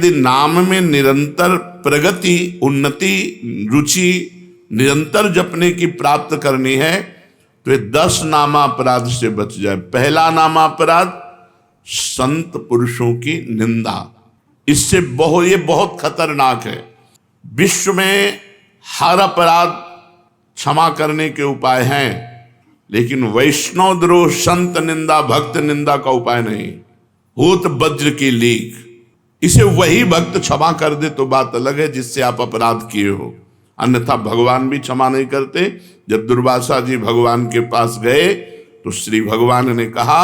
यदि नाम में निरंतर प्रगति, उन्नति, रुचि निरंतर जपने की प्राप्त करनी है तो ये 10 नामापराध से बच जाए। पहला नामापराध संत पुरुषों की निंदा। इससे ये बहुत खतरनाक है। विश्व में हर अपराध क्षमा करने के उपाय हैं, लेकिन वैष्णव द्रोह, संत निंदा, भक्त निंदा का उपाय नहीं। होत वज्र की लीक, इसे वही भक्त क्षमा कर दे तो बात अलग है जिससे आप अपराध किए हो, अन्यथा भगवान भी क्षमा नहीं करते। जब दुर्वासा जी भगवान के पास गए तो श्री भगवान ने कहा,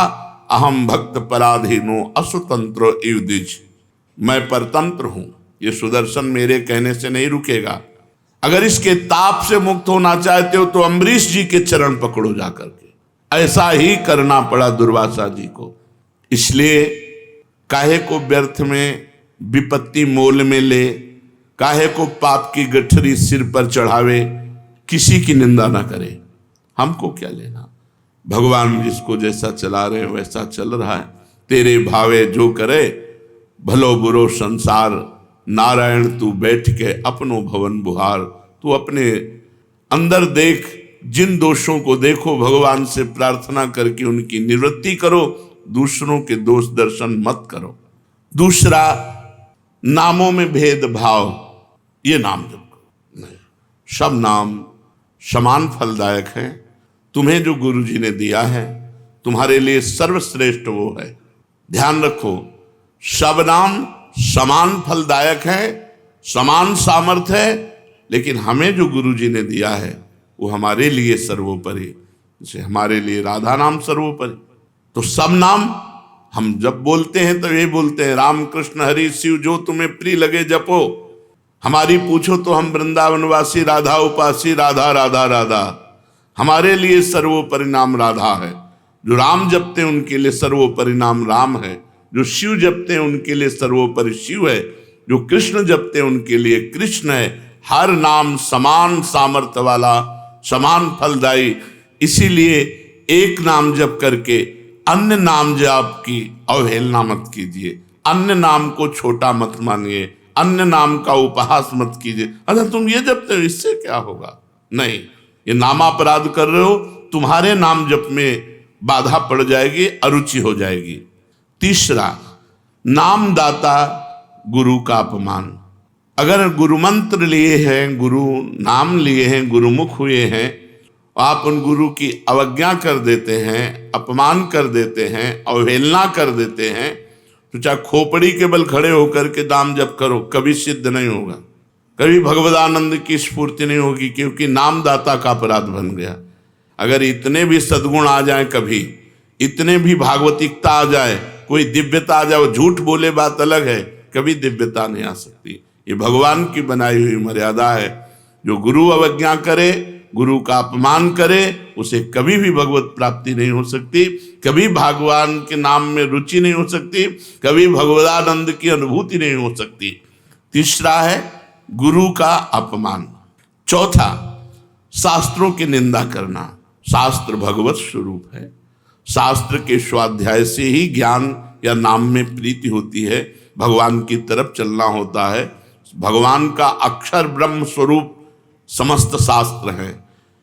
अहम भक्त पराधीनो असुतंत्र इव द्विज, मैं परतंत्र हूं, ये सुदर्शन मेरे कहने से नहीं रुकेगा। अगर इसके ताप से मुक्त होना चाहते हो तो अम्बरीश जी के चरण पकड़ो जाकर के। ऐसा ही करना पड़ा दुर्वासा जी को। इसलिए काहे को व्यर्थ में विपत्ति मोल में ले, काहे को पाप की गठरी सिर पर चढ़ावे, किसी की निंदा ना करे। हमको क्या लेना, भगवान जिसको जैसा चला रहे वैसा चल रहा है। तेरे भावे जो करे भलो बुरो संसार, नारायण तू बैठ के अपनो भवन बुहार। तू अपने अंदर देख, जिन दोषों को देखो भगवान से प्रार्थना करके उनकी निवृत्ति करो, दूसरों के दोष दर्शन मत करो। दूसरा, नामों में भेदभाव, ये नाम जप करो नहीं, सब नाम समान फलदायक हैं। तुम्हें जो गुरु जी ने दिया है तुम्हारे लिए सर्वश्रेष्ठ वो है। ध्यान रखो, सब नाम समान फलदायक है, समान सामर्थ्य है, लेकिन हमें जो गुरु जी ने दिया है वो हमारे लिए सर्वोपरि। जैसे हमारे लिए राधा नाम सर्वोपरि, तो सब नाम हम जब बोलते हैं तो ये बोलते हैं, राम कृष्ण हरि शिव जो तुम्हें प्रिय लगे जपो। हमारी पूछो तो हम वृंदावनवासी, राधा उपासी, राधा राधा राधा। हमारे लिए सर्वोपरि नाम राधा है। जो राम जपते हैं उनके लिए सर्वोपरि नाम राम है। जो शिव जपते हैं उनके लिए सर्वोपरि शिव है। जो कृष्ण जपते हैं उनके लिए कृष्ण है। हर नाम समान सामर्थ्य वाला, समान फलदायी। इसीलिए एक नाम जप करके अन्य नाम जाप की अवहेलना मत कीजिए, अन्य नाम को छोटा मत मानिए, अन्य नाम का उपहास मत कीजिए। अरे तुम ये जपते हो, इससे क्या होगा? नहीं, ये नामापराध कर रहे हो, तुम्हारे नाम जप में बाधा पड़ जाएगी, अरुचि हो जाएगी। तीसरा, नामदाता गुरु का अपमान। अगर गुरु मंत्र लिए हैं, गुरु नाम लिए हैं, गुरुमुख हुए हैं, आप उन गुरु की अवज्ञा कर देते हैं, अपमान कर देते हैं, अवहेलना कर देते हैं, तो चाहे खोपड़ी के बल खड़े होकर के नाम जप करो, कभी सिद्ध नहीं होगा, कभी भगवदानंद की स्फूर्ति नहीं होगी, क्योंकि नामदाता का अपराध बन गया। अगर इतने भी सद्गुण आ जाए, कभी इतने भी भागवतिकता आ जाए, कोई दिव्यता आ जाए, झूठ बोले बात अलग है, कभी दिव्यता नहीं आ सकती। ये भगवान की बनाई हुई मर्यादा है। जो गुरु अवज्ञा करे, गुरु का अपमान करे, उसे कभी भी भगवत प्राप्ति नहीं हो सकती, कभी भगवान के नाम में रुचि नहीं हो सकती, कभी भगवदानंद की अनुभूति नहीं हो सकती। तीसरा है गुरु का अपमान। चौथा, शास्त्रों की निंदा करना। शास्त्र भगवत स्वरूप है। शास्त्र के स्वाध्याय से ही ज्ञान या नाम में प्रीति होती है, भगवान की तरफ चलना होता है। भगवान का अक्षर ब्रह्म स्वरूप समस्त शास्त्र हैं,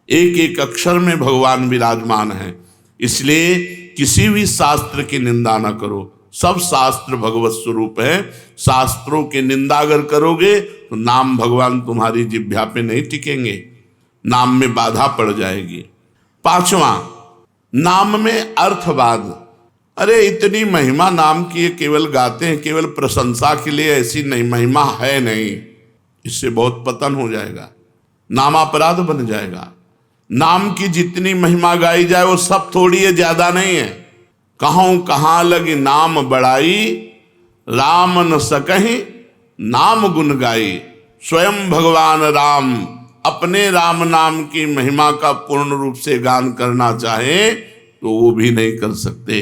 एक एक अक्षर में भगवान विराजमान है। इसलिए किसी भी शास्त्र की निंदा ना करो, सब शास्त्र भगवत स्वरूप है। शास्त्रों की निंदा अगर करोगे तो नाम भगवान तुम्हारी जिह्वा पे नहीं टिकेंगे, नाम में बाधा पड़ जाएगी। पांचवा, नाम में अर्थवाद। अरे इतनी महिमा नाम की है, केवल गाते हैं, केवल प्रशंसा के लिए, ऐसी नहीं महिमा है नहीं। इससे बहुत पतन हो जाएगा, नामापराध बन जाएगा। नाम की जितनी महिमा गाई जाए वो सब थोड़ी है, ज्यादा नहीं है। कहूं कहाँ लगी नाम बड़ाई, राम न सकहीं नाम गुण गाई। स्वयं भगवान राम अपने राम नाम की महिमा का पूर्ण रूप से गान करना चाहे तो वो भी नहीं कर सकते।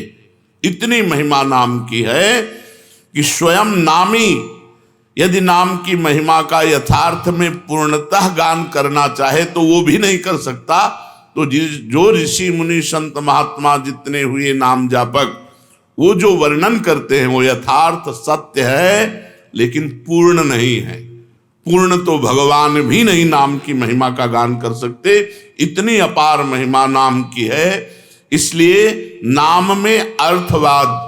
इतनी महिमा नाम की है कि स्वयं नामी यदि नाम की महिमा का यथार्थ में पूर्णतः गान करना चाहे तो वो भी नहीं कर सकता। तो जो ऋषि मुनि संत महात्मा जितने हुए नाम जापक, वो जो वर्णन करते हैं वो यथार्थ सत्य है, लेकिन पूर्ण नहीं है। पूर्ण तो भगवान भी नहीं नाम की महिमा का गान कर सकते, इतनी अपार महिमा नाम की है। इसलिए नाम में अर्थवाद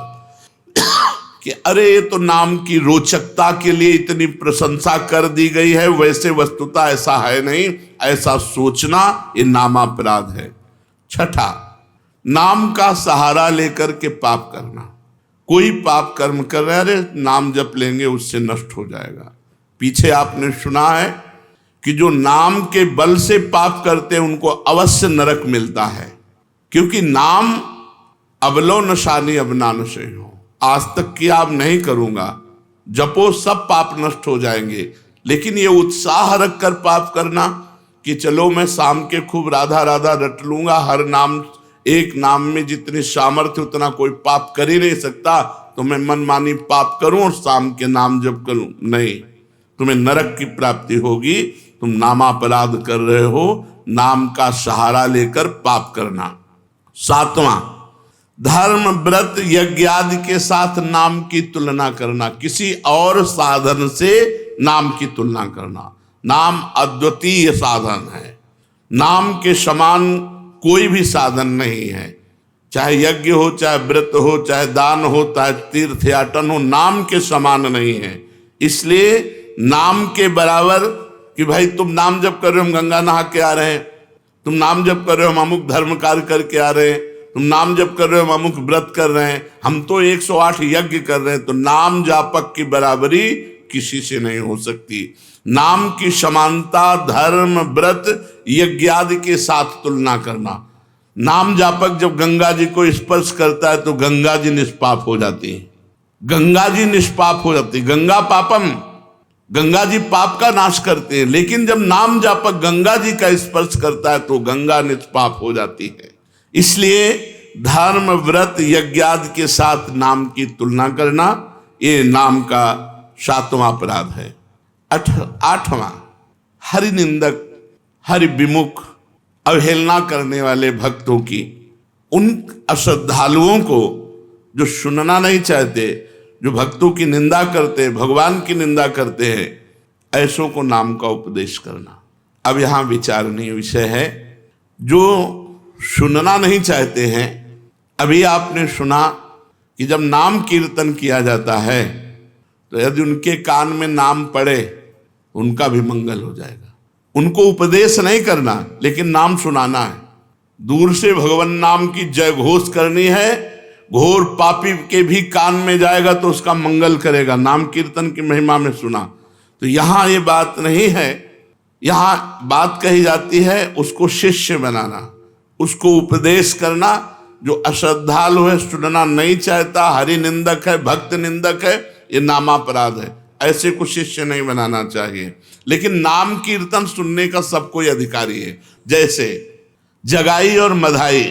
कि अरे ये तो नाम की रोचकता के लिए इतनी प्रशंसा कर दी गई है, वैसे वस्तुतः ऐसा है नहीं, ऐसा सोचना ये नामापराध है। छठा, नाम का सहारा लेकर के पाप करना। कोई पाप कर्म कर रहे, अरे नाम जप लेंगे उससे नष्ट हो जाएगा। पीछे आपने सुना है कि जो नाम के बल से पाप करते हैं उनको अवश्य नरक मिलता है, क्योंकि नाम अबलो नशानी अब ना नशे हो, आज तक किया अब नहीं करूंगा, जपो सब पाप नष्ट हो जाएंगे। लेकिन ये उत्साह रख कर पाप करना कि चलो मैं शाम के खूब राधा राधा रट लूंगा, हर नाम एक नाम में जितनी सामर्थ्य उतना कोई पाप कर ही नहीं सकता, तो मैं मनमानी पाप करूं और शाम के नाम जप करूं, नहीं, तुम्हें नरक की प्राप्ति होगी। तुम नामापराध कर रहे हो, नाम का सहारा लेकर पाप करना। सातवां, धर्म व्रत यज्ञ आदि के साथ नाम की तुलना करना, किसी और साधन से नाम की तुलना करना। नाम अद्वितीय साधन है, नाम के समान कोई भी साधन नहीं है, चाहे यज्ञ हो, चाहे व्रत हो, चाहे दान हो, चाहे तीर्थयाटन हो, नाम के समान नहीं है। इसलिए नाम के बराबर कि भाई तुम नाम जप कर रहे हो, हम गंगा नहा के आ रहे हैं, तुम नाम जप कर रहे हो, हम अमुक धर्म कार्य करके आ रहे हैं, तुम नाम जप कर रहे हो, हम अमुक व्रत कर रहे हैं, हम तो 108 यज्ञ कर रहे हैं, तो नाम जापक की बराबरी किसी से नहीं हो सकती। नाम की समानता धर्म व्रत यज्ञ आदि के साथ तुलना करना। नाम जापक जब गंगा जी को स्पर्श करता है तो गंगा जी निष्पाप हो जाती है, गंगा जी निष्पाप हो जाती, गंगा पापम, गंगा जी पाप का नाश करते हैं। लेकिन जब नाम जापक गंगा जी का स्पर्श करता है तो गंगा निष्पाप हो जाती है। इसलिए धर्म व्रत यज्ञ आदि के साथ नाम की तुलना करना ये नाम का सातवां अपराध है। आठवां, हरि निंदक, हरि विमुख, अवहेलना करने वाले भक्तों की, उन अश्रद्धालुओं को जो सुनना नहीं चाहते, जो भक्तों की निंदा करते, भगवान की निंदा करते हैं, ऐसों को नाम का उपदेश करना। अब यहाँ विचारणीय विषय है, जो सुनना नहीं चाहते हैं, अभी आपने सुना कि जब नाम कीर्तन किया जाता है तो यदि उनके कान में नाम पड़े उनका भी मंगल हो जाएगा। उनको उपदेश नहीं करना, लेकिन नाम सुनाना है। दूर से भगवान नाम की जय घोष करनी है, घोर पापी के भी कान में जाएगा तो उसका मंगल करेगा। नाम कीर्तन की महिमा में सुना। तो यहाँ ये बात नहीं है, यहाँ बात कही जाती है उसको शिष्य बनाना, उसको उपदेश करना। जो अश्रद्धालु है, सुनना नहीं चाहता, हरि निंदक है, भक्त निंदक है, ये नामापराध है, ऐसे को शिष्य नहीं बनाना चाहिए। लेकिन नाम कीर्तन सुनने का सब कोई अधिकारी है। जैसे जगाई और मधाई,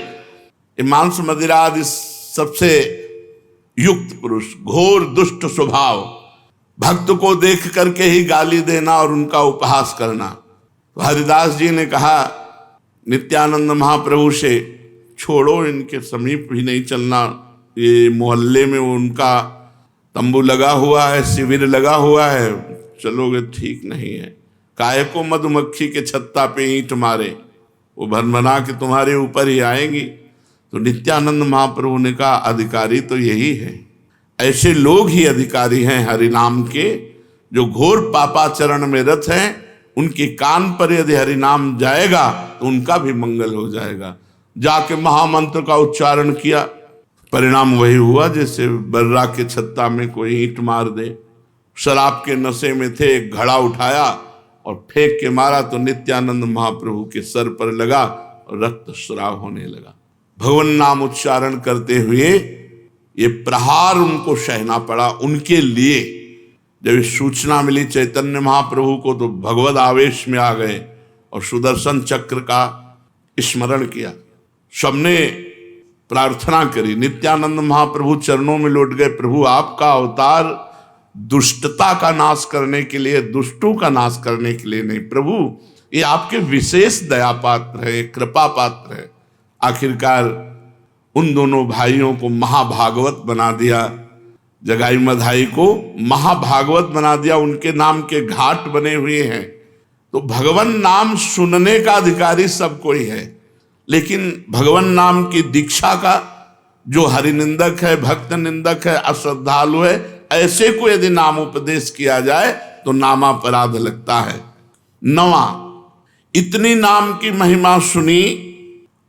मांस मदिरा आदि सबसे युक्त पुरुष, घोर दुष्ट स्वभाव, भक्त को देख करके ही गाली देना और उनका उपहास करना। तो हरिदास जी ने कहा नित्यानंद महाप्रभु से, छोड़ो, इनके समीप भी नहीं चलना, ये मोहल्ले में उनका तंबू लगा हुआ है, शिविर लगा हुआ है, चलोगे ठीक नहीं है। काहे को मधुमक्खी के छत्ता पे ईंट मारे, वो भनभना के तुम्हारे ऊपर ही आएंगी। तो नित्यानंद महाप्रभु ने कहा अधिकारी तो यही है, ऐसे लोग ही अधिकारी हैं हरिनाम के। जो घोर पापाचरण में रत हैं, उनके कान पर यदि हरिनाम जाएगा तो उनका भी मंगल हो जाएगा। जाके महामंत्र का उच्चारण किया, परिणाम वही हुआ जैसे बर्रा के छत्ता में कोई ईंट मार दे। शराब के नशे में थे, एक घड़ा उठाया और फेंक के मारा तो नित्यानंद महाप्रभु के सर पर लगा और रक्त स्राव होने लगा। भगवान नाम उच्चारण करते हुए ये प्रहार उनको सहना पड़ा। उनके लिए जब सूचना मिली चैतन्य महाप्रभु को तो भगवद आवेश में आ गए और सुदर्शन चक्र का स्मरण किया। सबने प्रार्थना करी, नित्यानंद महाप्रभु चरणों में लौट गए, प्रभु आपका अवतार दुष्टता का नाश करने के लिए, दुष्टों का नाश करने के लिए नहीं, प्रभु ये आपके विशेष दया पात्र है, कृपा पात्र है। आखिरकार उन दोनों भाइयों को महाभागवत बना दिया। जगाई मधाई को महाभागवत बना दिया, उनके नाम के घाट बने हुए हैं। तो भगवान नाम सुनने का अधिकारी सब कोई है, लेकिन भगवान नाम की दीक्षा का जो हरिनिंदक है, भक्त निंदक है, अश्रद्धालु है, ऐसे को यदि नाम उपदेश किया जाए तो नामापराध लगता है। 9वां, इतनी नाम की महिमा सुनी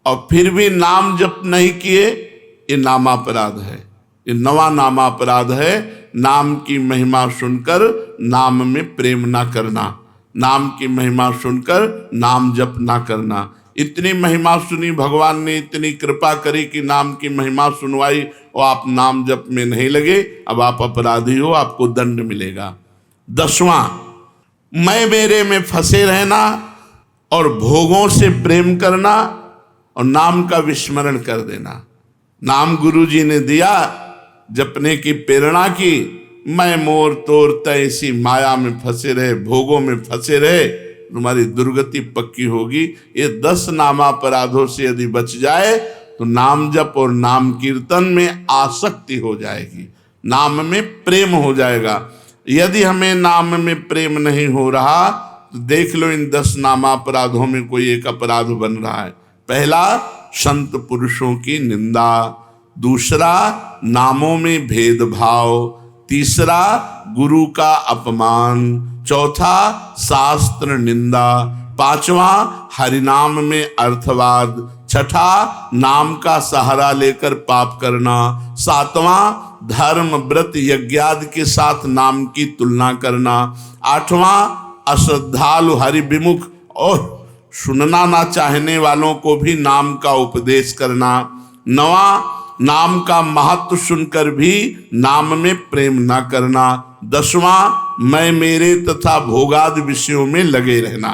और फिर भी नाम जप नहीं किए, ये नामापराध है। ये 9वां नामापराध है, नाम की महिमा सुनकर नाम में प्रेम ना करना, नाम की महिमा सुनकर नाम जप ना करना। इतनी महिमा सुनी, भगवान ने इतनी कृपा करी कि नाम की महिमा सुनवाई और आप नाम जप में नहीं लगे, अब आप अपराधी हो, आपको दंड मिलेगा। 10वां, मैं मेरे में फंसे रहना और भोगों से प्रेम करना और नाम का विस्मरण कर देना। नाम गुरु जी ने दिया, जपने की प्रेरणा की, मैं मोर तोर तैसी माया में फंसे रहे, भोगों में फंसे रहे, तुम्हारी दुर्गति पक्की होगी। ये 10 नामापराधों से यदि बच जाए तो नाम जप और नाम कीर्तन में आसक्ति हो जाएगी, नाम में प्रेम हो जाएगा। यदि हमें नाम में प्रेम नहीं हो रहा तो देख लो इन 10 नामापराधों में कोई एक अपराध बन रहा है। पहला, संत पुरुषों की निंदा। दूसरा, नामों में भेदभाव। तीसरा, गुरु का अपमान। चौथा, शास्त्र निंदा। 5वां, हरिनाम में अर्थवाद। 6ठा, नाम का सहारा लेकर पाप करना। 7वां, धर्म व्रत यज्ञादि के साथ नाम की तुलना करना। 8वां, अश्रद्धालु हरि विमुख और सुनना ना चाहने वालों को भी नाम का उपदेश करना। 9वां, नाम का महत्व सुनकर भी नाम में प्रेम ना करना। 10वां, मैं मेरे तथा भोगादि विषयों में लगे रहना।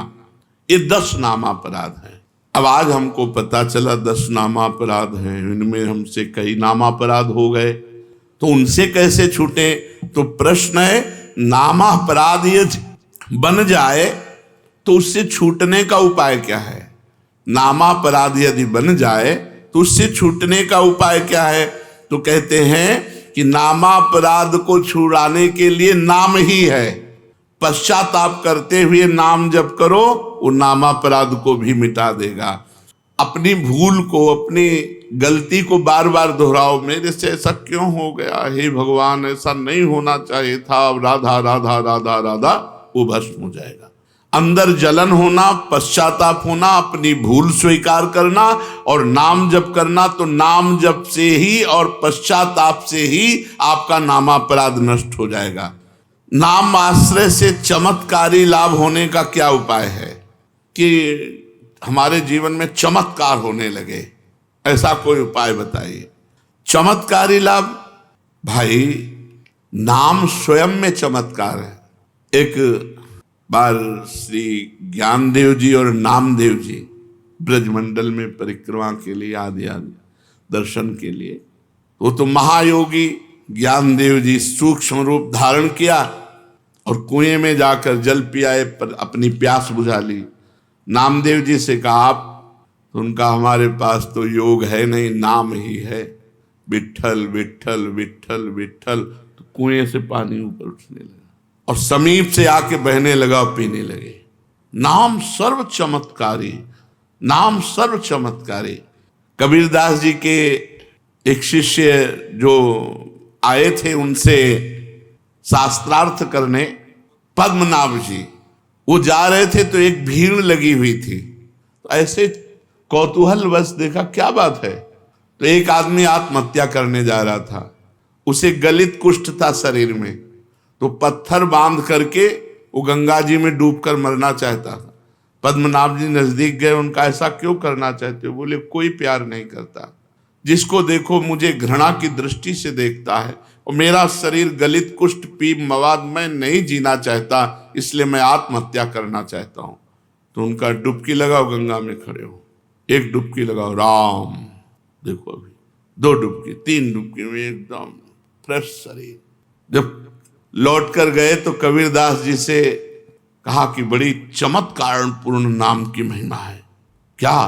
ये 10 नामापराध हैं। अब आज हमको पता चला 10 नामापराध हैं, इनमें हमसे कई नामापराध हो गए, तो उनसे कैसे छूटे? तो प्रश्न है, नामापराध यदि बन जाए तो उससे छूटने का उपाय क्या है? नामापराध यदि बन जाए तो उससे छूटने का उपाय क्या है? तो कहते हैं कि नामापराध को छुड़ाने के लिए नाम ही है। पश्चाताप करते हुए नाम जप करो, वो नामापराध को भी मिटा देगा। अपनी भूल को, अपनी गलती को बार बार दोहराओ, मेरे से ऐसा क्यों हो गया, हे भगवान ऐसा नहीं होना चाहिए था, राधा राधा राधा राधा, वो भस्म हो जाएगा। अंदर जलन होना, पश्चाताप होना, अपनी भूल स्वीकार करना और नाम जप करना, तो नाम जप से ही और पश्चाताप से ही आपका नामापराध नष्ट हो जाएगा। नाम आश्रय से चमत्कारी लाभ होने का क्या उपाय है कि हमारे जीवन में चमत्कार होने लगे, ऐसा कोई उपाय बताइए। चमत्कारी लाभ, भाई नाम स्वयं में चमत्कार है। एक बार श्री ज्ञानदेव जी और नामदेव जी ब्रजमंडल में परिक्रमा के लिए आदि दर्शन के लिए, वो तो महायोगी ज्ञानदेव जी सूक्ष्म रूप धारण किया और कुएं में जाकर जल पियाए, पर अपनी प्यास बुझा ली। नामदेव जी से कहा आप, तो उनका हमारे पास तो योग है नहीं, नाम ही है, विट्ठल विट्ठल विट्ठल विट्ठल। तो कुएं से पानी ऊपर उठने लगा और समीप से आके बहने लगा और पीने लगे। नाम सर्व चमत्कारी, नाम सर्व चमत्कारी। कबीरदास जी के एक शिष्य जो आए थे उनसे शास्त्रार्थ करने, पद्मनाभ जी, वो जा रहे थे तो एक भीड़ लगी हुई थी। तो ऐसे कौतूहलवश देखा क्या बात है, तो एक आदमी आत्महत्या करने जा रहा था, उसे गलित कुष्ठ था शरीर में, तो पत्थर बांध करके वो गंगा जी में डूबकर मरना चाहता था। पद्मनाभ जी नजदीक गए, उनका ऐसा क्यों करना चाहते हो? बोले कोई प्यार नहीं करता, जिसको देखो मुझे घृणा की दृष्टि से देखता है और मेरा शरीर गलित कुष्ठ पीप मवाद, मैं नहीं जीना चाहता, इसलिए मैं आत्महत्या करना चाहता हूं। तो उनका डुबकी लगाओ, गंगा में खड़े हो, एक डुबकी लगाओ, राम देखो, अभी 2 डुबकी 3 डुबकी में एकदम फ्रेश शरीर। जब लौट कर गए तो कबीरदास जी से कहा कि बड़ी चमत्कार पूर्ण नाम की महिमा है। क्या?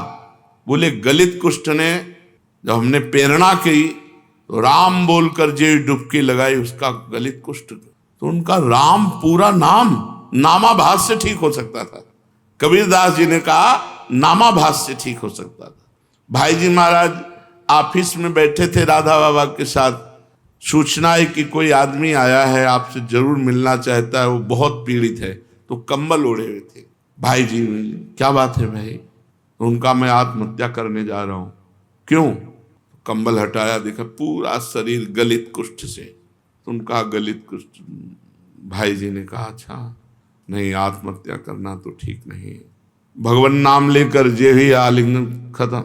बोले गलित कुष्ठ ने जब हमने प्रेरणा की तो राम बोलकर जे डुबकी लगाई उसका गलित कुष्ठ। तो उनका राम पूरा नाम नामाभास से ठीक हो सकता था। कबीरदास जी ने कहा नामाभास से ठीक हो सकता था। भाई जी महाराज ऑफिस में बैठे थे राधा बाबा के साथ, सूचना है कि कोई आदमी आया है, आपसे जरूर मिलना चाहता है, वो बहुत पीड़ित है। तो कंबल ओढ़े हुए थे। भाई जी क्या बात है भाई? तो उनका मैं आत्महत्या करने जा रहा हूं। क्यों? कंबल हटाया, देखा पूरा शरीर गलित कुष्ठ से। तो उनका गलित कुष्ठ। भाई जी ने कहा अच्छा नहीं, आत्महत्या करना तो ठीक नहीं है। भगवान नाम लेकर जे ही आलिंगन खत्म।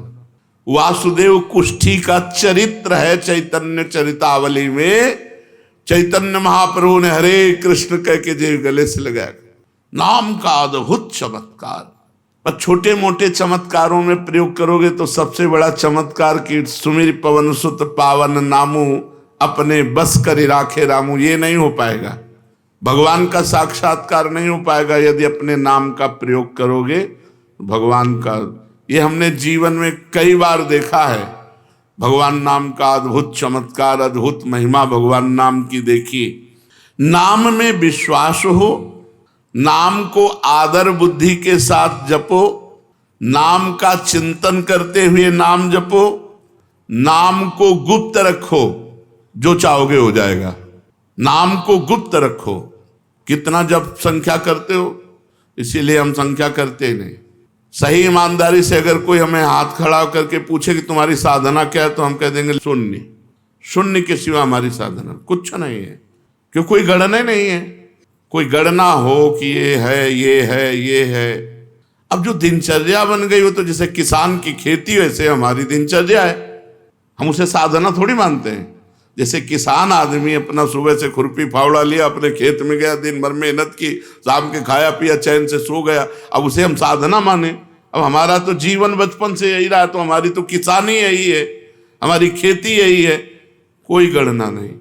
वासुदेव कुष्ठी का चरित्र है चैतन्य चरितावली में। चैतन्य महाप्रभु ने हरे कृष्ण कह के जे गले से लगाया। नाम का अद्भुत चमत्कार। पर छोटे मोटे चमत्कारों में प्रयोग करोगे तो सबसे बड़ा चमत्कार की सुमिर पवन सुत पावन नामू अपने बस कर राखे रामू, ये नहीं हो पाएगा। भगवान का साक्षात्कार नहीं हो पाएगा यदि अपने नाम का प्रयोग करोगे। भगवान का ये हमने जीवन में कई बार देखा है। भगवान नाम का अद्भुत चमत्कार, अद्भुत महिमा भगवान नाम की देखी। नाम में विश्वास हो, नाम को आदर बुद्धि के साथ जपो, नाम का चिंतन करते हुए नाम जपो, नाम को गुप्त रखो, जो चाहोगे हो जाएगा। नाम को गुप्त रखो। कितना जप संख्या करते हो? इसीलिए हम संख्या करते नहीं। सही ईमानदारी से अगर कोई हमें हाथ खड़ा करके पूछे कि तुम्हारी साधना क्या है, तो हम कह देंगे शून्य। शून्य के सिवा हमारी साधना कुछ नहीं है। क्यों? कोई गणना नहीं है। कोई गणना हो कि ये है, ये है, ये है। अब जो दिनचर्या बन गई हो, तो जैसे किसान की खेती वैसे हमारी दिनचर्या है। हम उसे साधना थोड़ी मानते हैं। जैसे किसान आदमी अपना सुबह से खुरपी फावड़ा लिया, अपने खेत में गया, दिन भर मेहनत की, शाम के खाया पिया, चैन से सो गया, अब उसे हम साधना माने? अब हमारा तो जीवन बचपन से यही रहा, तो हमारी तो किसानी यही है, हमारी खेती यही है। कोई गणना नहीं।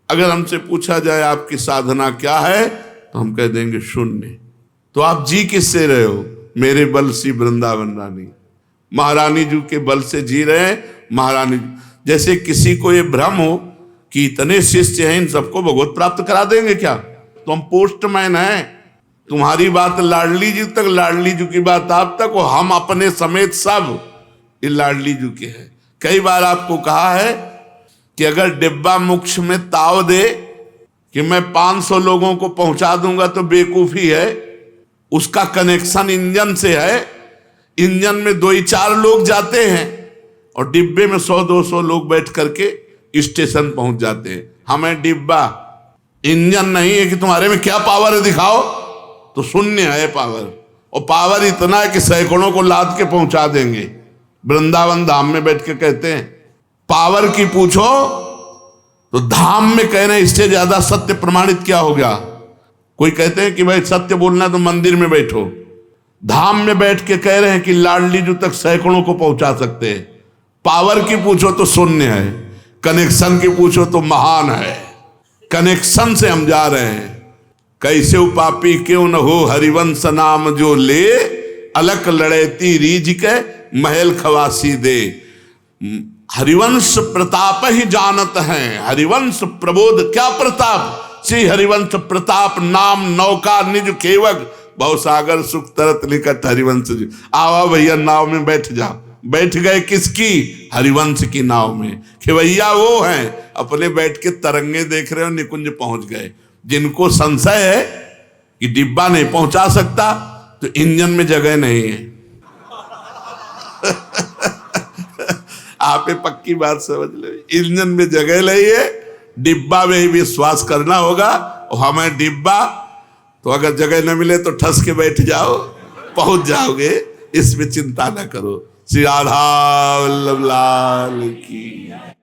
अगर हमसे पूछा जाए आपकी साधना क्या है, तो हम कह देंगे शून्य। तो आप जी किससे रहे हो? मेरे बल सी वृंदावन रानी, महारानी जी के बल से जी रहे हैं। महारानी जैसे किसी को ये भ्रम हो कि इतने शिष्य हैं, इन सबको भगवत प्राप्त करा देंगे क्या? तो हम पोस्टमैन हैं। तुम्हारी बात लाडली जी तक, लाडली जी की बात आप तक, और हम अपने समेत सब ये लाडली जी के हैं। कई बार आपको कहा है कि अगर डिब्बा मोक्ष में ताव दे कि मैं 500 लोगों को पहुंचा दूंगा तो बेवकूफी है। उसका कनेक्शन इंजन से है। इंजन में 2-4 लोग जाते हैं और डिब्बे में 100-200 लोग बैठ करके स्टेशन पहुंच जाते हैं। हमें डिब्बा इंजन नहीं है कि तुम्हारे में क्या पावर है दिखाओ, तो शून्य है पावर। और पावर इतना है कि सैकड़ों को लाद के पहुंचा देंगे। वृंदावन धाम में बैठ के कहते हैं पावर की पूछो तो धाम में कह रहे हैं इससे ज्यादा सत्य प्रमाणित क्या हो गया। कोई कहते हैं कि भाई सत्य बोलना तो मंदिर में बैठो, धाम में बैठ के कह रहे हैं कि लाडली जी तक सैकड़ों को पहुंचा सकते हैं। पावर की पूछो तो शून्य है, कनेक्शन की पूछो तो महान है। कनेक्शन से हम जा रहे हैं। कैसे उपापी क्यों न हो हरिवंश नाम जो ले, अलक लड़ेती रीझ के महल खवासी दे। हरिवंश प्रताप ही जानत हैं, हरिवंश प्रबोध क्या प्रताप। श्री हरिवंश प्रताप नाम नौका निज केवग, भवसागर सुख तरत निकट हरिवंश जी। आवा भैया नाव में बैठ जाओ। बैठ गए किसकी? हरिवंश की नाव में। खेवैया वो हैं अपने बैठ के तरंगे देख रहे हो, निकुंज पहुंच गए। जिनको संशय है कि डिब्बा नहीं पहुंचा सकता, तो इंजन में जगह नहीं है। आप ये पक्की बात समझ ले, इंजन में जगह नहीं है, डिब्बा में ही विश्वास करना होगा। और हमें डिब्बा तो अगर जगह न मिले तो ठस के बैठ जाओ, पहुंच जाओगे, इसमें चिंता न करो। श्री राधा वल्लभ लाल की।